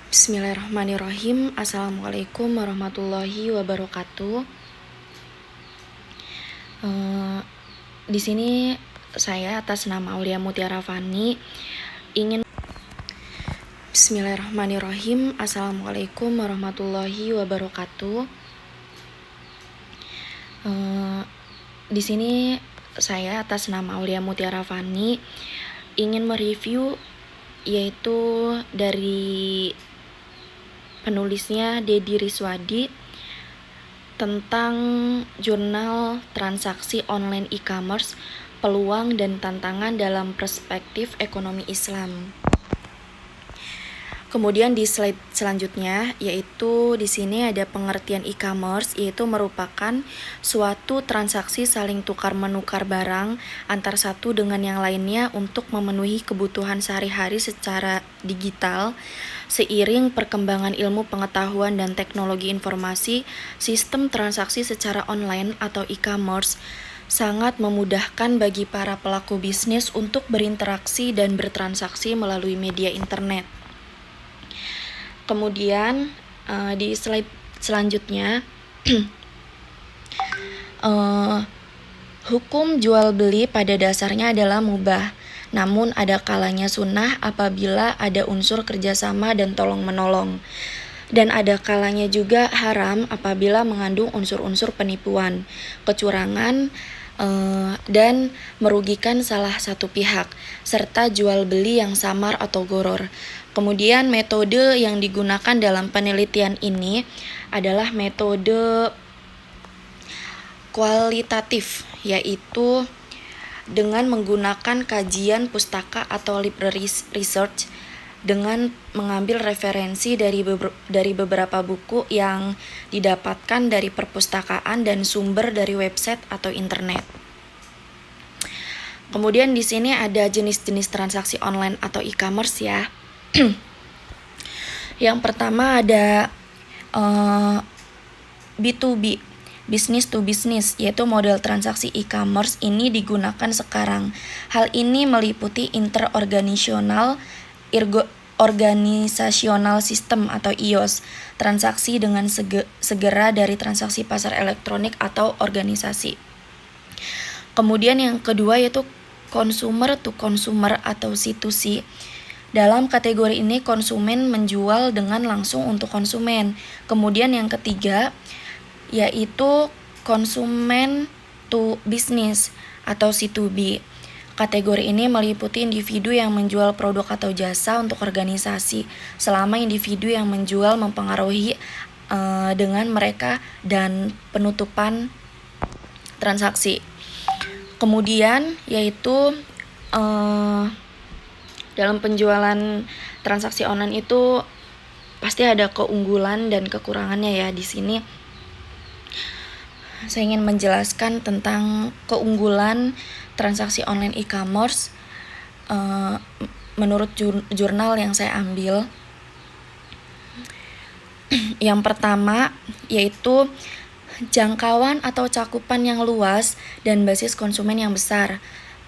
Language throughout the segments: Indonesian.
Bismillahirrahmanirrahim. Assalamualaikum warahmatullahi wabarakatuh. Di sini saya atas nama Aulia Mutiara Fani ingin Bismillahirrahmanirrahim. Assalamualaikum warahmatullahi wabarakatuh. Di sini saya atas nama Aulia Mutiara Fani ingin mereview yaitu dari penulisnya Deddy Rizwadi tentang jurnal transaksi online e-commerce, peluang dan tantangan dalam perspektif ekonomi Islam. Kemudian di slide selanjutnya yaitu di sini ada pengertian e-commerce, yaitu merupakan suatu transaksi saling tukar menukar barang antar satu dengan yang lainnya untuk memenuhi kebutuhan sehari-hari secara digital. Seiring perkembangan ilmu pengetahuan dan teknologi informasi, sistem transaksi secara online atau e-commerce sangat memudahkan bagi para pelaku bisnis untuk berinteraksi dan bertransaksi melalui media internet. Kemudian di slide selanjutnya hukum jual beli pada dasarnya adalah mubah, namun ada kalanya sunnah apabila ada unsur kerjasama dan tolong-menolong. Dan ada kalanya juga haram apabila mengandung unsur-unsur penipuan, kecurangan, dan merugikan salah satu pihak, serta jual beli yang samar atau goror. Kemudian metode yang digunakan dalam penelitian ini adalah metode kualitatif, yaitu dengan menggunakan kajian pustaka atau library research dengan mengambil referensi dari beberapa buku yang didapatkan dari perpustakaan dan sumber dari website atau internet. Kemudian di sini ada jenis-jenis transaksi online atau e-commerce ya. Yang pertama ada B2B, business to business, yaitu model transaksi e-commerce ini digunakan sekarang. Hal ini meliputi interorganisasional system atau IOS, transaksi dengan segera dari transaksi pasar elektronik atau organisasi. Kemudian yang kedua yaitu consumer to consumer atau C2C. Dalam kategori ini konsumen menjual dengan langsung untuk konsumen. Kemudian yang ketiga yaitu konsumen to business atau C2B. Kategori ini meliputi individu yang menjual produk atau jasa untuk organisasi, selama individu yang menjual mempengaruhi dengan mereka dan penutupan transaksi. Kemudian yaitu dalam penjualan transaksi online itu pasti ada keunggulan dan kekurangannya ya. Di sini saya ingin menjelaskan tentang keunggulan transaksi online e-commerce menurut jurnal yang saya ambil. Yang pertama yaitu jangkauan atau cakupan yang luas dan basis konsumen yang besar.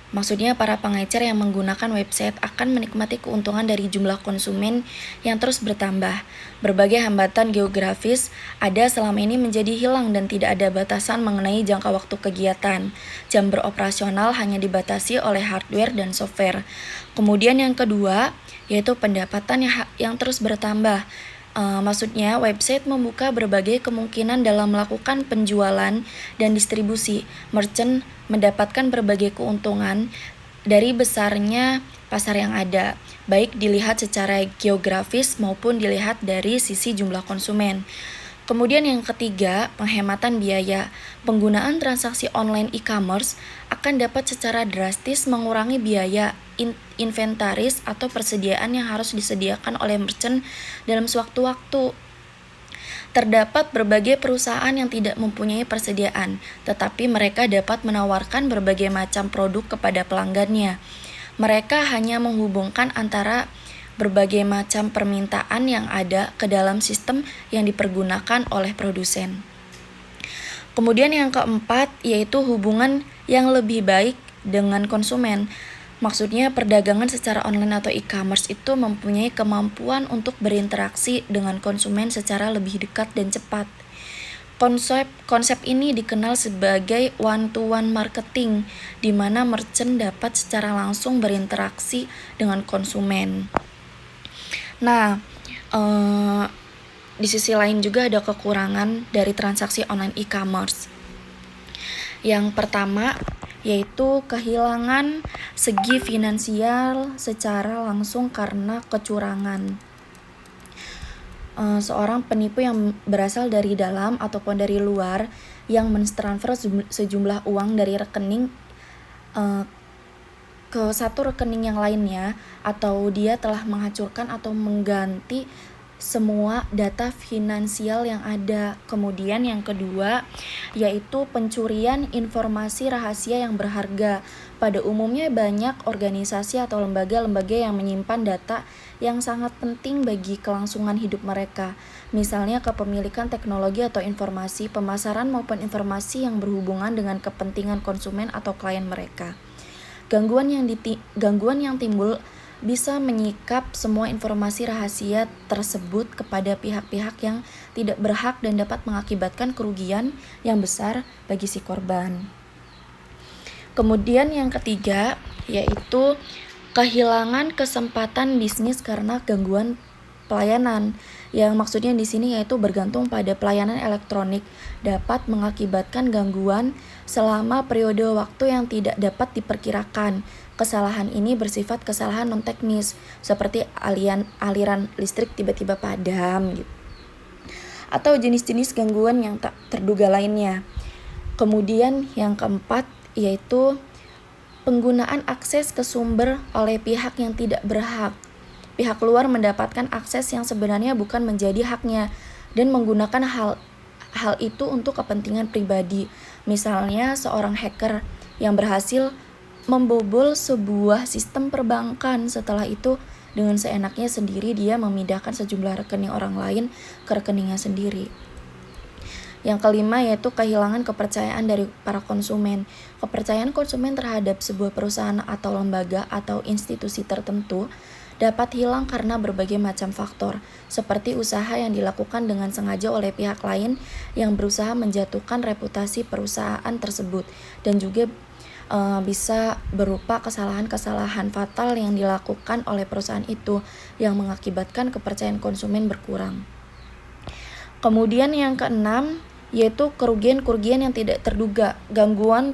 Maksudnya para pengecer yang menggunakan website akan menikmati keuntungan dari jumlah konsumen yang terus bertambah. Berbagai hambatan geografis ada selama ini menjadi hilang dan tidak ada batasan mengenai jangka waktu kegiatan. Jam beroperasional hanya dibatasi oleh hardware dan software. Kemudian yang kedua yaitu pendapatan yang terus bertambah. Maksudnya website membuka berbagai kemungkinan dalam melakukan penjualan dan distribusi. Merchant mendapatkan berbagai keuntungan dari besarnya pasar yang ada, baik dilihat secara geografis maupun dilihat dari sisi jumlah konsumen. Kemudian yang ketiga, penghematan biaya. Penggunaan transaksi online e-commerce akan dapat secara drastis mengurangi biaya inventaris atau persediaan yang harus disediakan oleh merchant dalam sewaktu-waktu. Terdapat berbagai perusahaan yang tidak mempunyai persediaan, tetapi mereka dapat menawarkan berbagai macam produk kepada pelanggannya. Mereka hanya menghubungkan antara berbagai macam permintaan yang ada ke dalam sistem yang dipergunakan oleh produsen. Kemudian yang keempat yaitu hubungan yang lebih baik dengan konsumen. Maksudnya perdagangan secara online atau e-commerce itu mempunyai kemampuan untuk berinteraksi dengan konsumen secara lebih dekat dan cepat. Konsep ini dikenal sebagai one-to-one marketing, di mana merchant dapat secara langsung berinteraksi dengan konsumen. Nah, di sisi lain juga ada kekurangan dari transaksi online e-commerce. Yang pertama yaitu kehilangan segi finansial secara langsung karena kecurangan. Seorang penipu yang berasal dari dalam ataupun dari luar yang mentransfer sejumlah uang dari rekening ke satu rekening yang lainnya, atau dia telah menghancurkan atau mengganti semua data finansial yang ada. Kemudian yang kedua yaitu pencurian informasi rahasia yang berharga. Pada umumnya banyak organisasi atau lembaga-lembaga yang menyimpan data yang sangat penting bagi kelangsungan hidup mereka. Misalnya kepemilikan teknologi atau informasi, pemasaran maupun informasi yang berhubungan dengan kepentingan konsumen atau klien mereka. Gangguan yang timbul bisa menyikap semua informasi rahasia tersebut kepada pihak-pihak yang tidak berhak dan dapat mengakibatkan kerugian yang besar bagi si korban. Kemudian yang ketiga yaitu kehilangan kesempatan bisnis karena gangguan pelayanan. Yang maksudnya di sini yaitu bergantung pada pelayanan elektronik dapat mengakibatkan gangguan selama periode waktu yang tidak dapat diperkirakan. Kesalahan ini bersifat kesalahan non-teknis, seperti aliran listrik tiba-tiba padam gitu. Atau jenis-jenis gangguan yang tak terduga lainnya. Kemudian yang keempat yaitu penggunaan akses ke sumber oleh pihak yang tidak berhak. Pihak luar mendapatkan akses yang sebenarnya bukan menjadi haknya dan menggunakan hal itu untuk kepentingan pribadi. Misalnya seorang hacker yang berhasil membobol sebuah sistem perbankan. Setelah itu dengan seenaknya sendiri dia memindahkan sejumlah rekening orang lain ke rekeningnya sendiri. Yang kelima yaitu kehilangan kepercayaan dari para konsumen. Kepercayaan konsumen terhadap sebuah perusahaan atau lembaga atau institusi tertentu dapat hilang karena berbagai macam faktor, seperti usaha yang dilakukan dengan sengaja oleh pihak lain yang berusaha menjatuhkan reputasi perusahaan tersebut, dan juga bisa berupa kesalahan-kesalahan fatal yang dilakukan oleh perusahaan itu yang mengakibatkan kepercayaan konsumen berkurang. Kemudian yang keenam yaitu kerugian-kerugian yang tidak terduga. Gangguan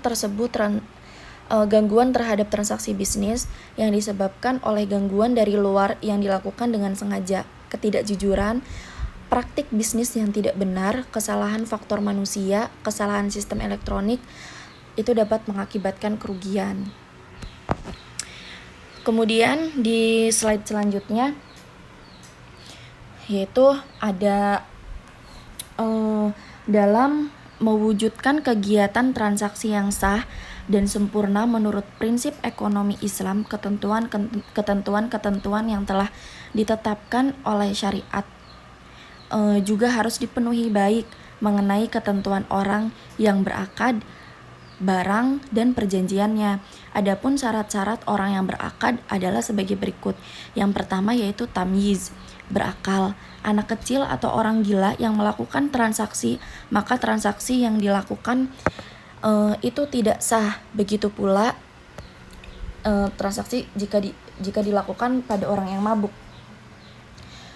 terhadap transaksi bisnis yang disebabkan oleh gangguan dari luar yang dilakukan dengan sengaja, ketidakjujuran, praktik bisnis yang tidak benar, kesalahan faktor manusia, kesalahan sistem elektronik, itu dapat mengakibatkan kerugian. Kemudian di slide selanjutnya yaitu ada dalam mewujudkan kegiatan transaksi yang sah dan sempurna menurut prinsip ekonomi Islam, ketentuan-ketentuan yang telah ditetapkan oleh syariat juga harus dipenuhi baik mengenai ketentuan orang yang berakad, barang, dan perjanjiannya. Adapun syarat-syarat orang yang berakad adalah sebagai berikut. Yang pertama yaitu tamyiz, berakal. Anak kecil atau orang gila yang melakukan transaksi, maka transaksi yang dilakukan itu tidak sah. Begitu pula transaksi jika dilakukan pada orang yang mabuk.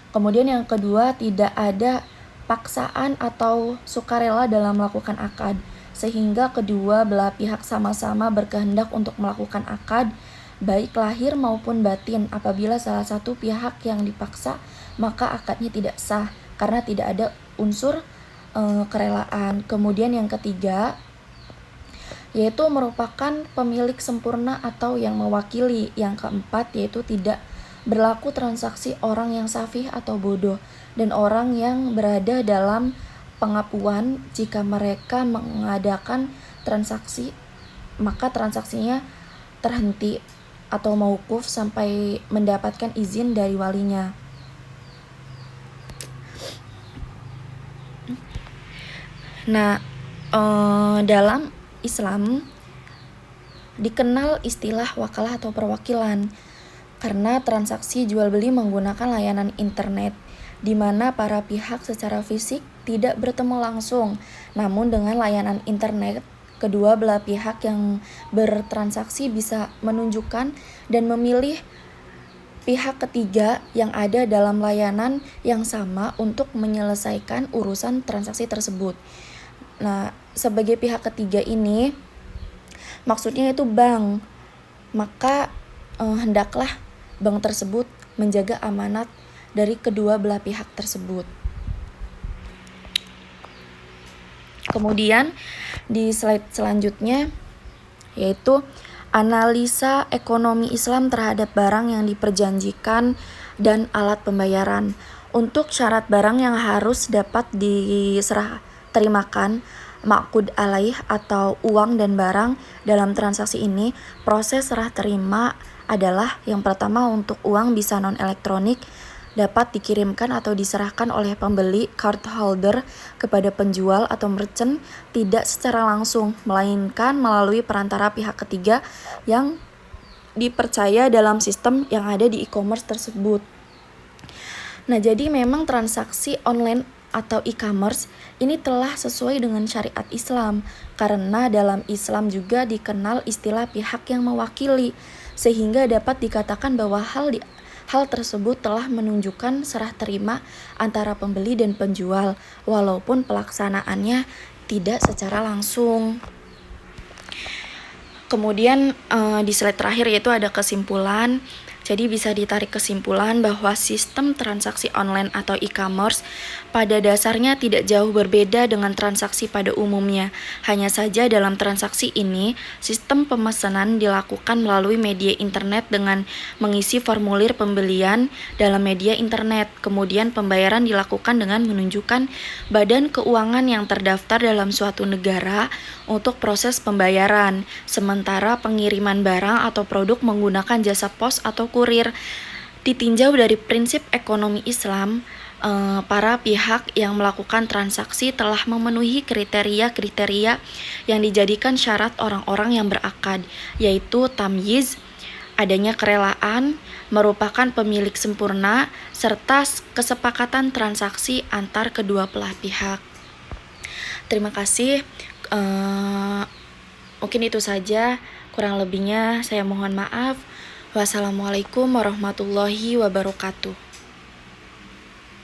Kemudian yang kedua, tidak ada paksaan atau sukarela dalam melakukan akad, sehingga kedua belah pihak sama-sama berkehendak untuk melakukan akad, baik lahir maupun batin. Apabila salah satu pihak yang dipaksa, maka akadnya tidak sah karena tidak ada unsur kerelaan. Kemudian yang ketiga yaitu merupakan pemilik sempurna atau yang mewakili. Yang keempat yaitu tidak berlaku transaksi orang yang safih atau bodoh dan orang yang berada dalam pengapuan. Jika mereka mengadakan transaksi, maka transaksinya terhenti atau mauquf sampai mendapatkan izin dari walinya. Nah, dalam Islam dikenal istilah wakalah atau perwakilan karena transaksi jual beli menggunakan layanan internet di mana para pihak secara fisik tidak bertemu langsung. Namun dengan layanan internet, kedua belah pihak yang bertransaksi bisa menunjukkan dan memilih pihak ketiga yang ada dalam layanan yang sama untuk menyelesaikan urusan transaksi tersebut. Nah, sebagai pihak ketiga ini maksudnya itu bank. Maka hendaklah bank tersebut menjaga amanat dari kedua belah pihak tersebut. Kemudian di slide selanjutnya yaitu analisa ekonomi Islam terhadap barang yang diperjanjikan dan alat pembayaran. Untuk syarat barang yang harus dapat diserah terimakan, maqud alaih atau uang dan barang dalam transaksi ini, proses serah terima adalah yang pertama untuk uang bisa non-elektronik, dapat dikirimkan atau diserahkan oleh pembeli cardholder kepada penjual atau merchant tidak secara langsung, melainkan melalui perantara pihak ketiga yang dipercaya dalam sistem yang ada di e-commerce tersebut. Nah, jadi memang transaksi online atau e-commerce ini telah sesuai dengan syariat Islam karena dalam Islam juga dikenal istilah pihak yang mewakili, sehingga dapat dikatakan bahwa hal tersebut telah menunjukkan serah terima antara pembeli dan penjual, walaupun pelaksanaannya tidak secara langsung. Kemudian di slide terakhir yaitu ada kesimpulan. Jadi bisa ditarik kesimpulan bahwa sistem transaksi online atau e-commerce pada dasarnya tidak jauh berbeda dengan transaksi pada umumnya. Hanya saja dalam transaksi ini, sistem pemesanan dilakukan melalui media internet dengan mengisi formulir pembelian dalam media internet. Kemudian pembayaran dilakukan dengan menunjukkan badan keuangan yang terdaftar dalam suatu negara untuk proses pembayaran. Sementara pengiriman barang atau produk menggunakan jasa pos atau kurir. Ditinjau dari prinsip ekonomi Islam, para pihak yang melakukan transaksi telah memenuhi kriteria-kriteria yang dijadikan syarat orang-orang yang berakad, yaitu tamyiz, adanya kerelaan, merupakan pemilik sempurna, serta kesepakatan transaksi antar kedua belah pihak. Terima kasih. Mungkin itu saja, kurang lebihnya saya mohon maaf. Wassalamualaikum warahmatullahi wabarakatuh.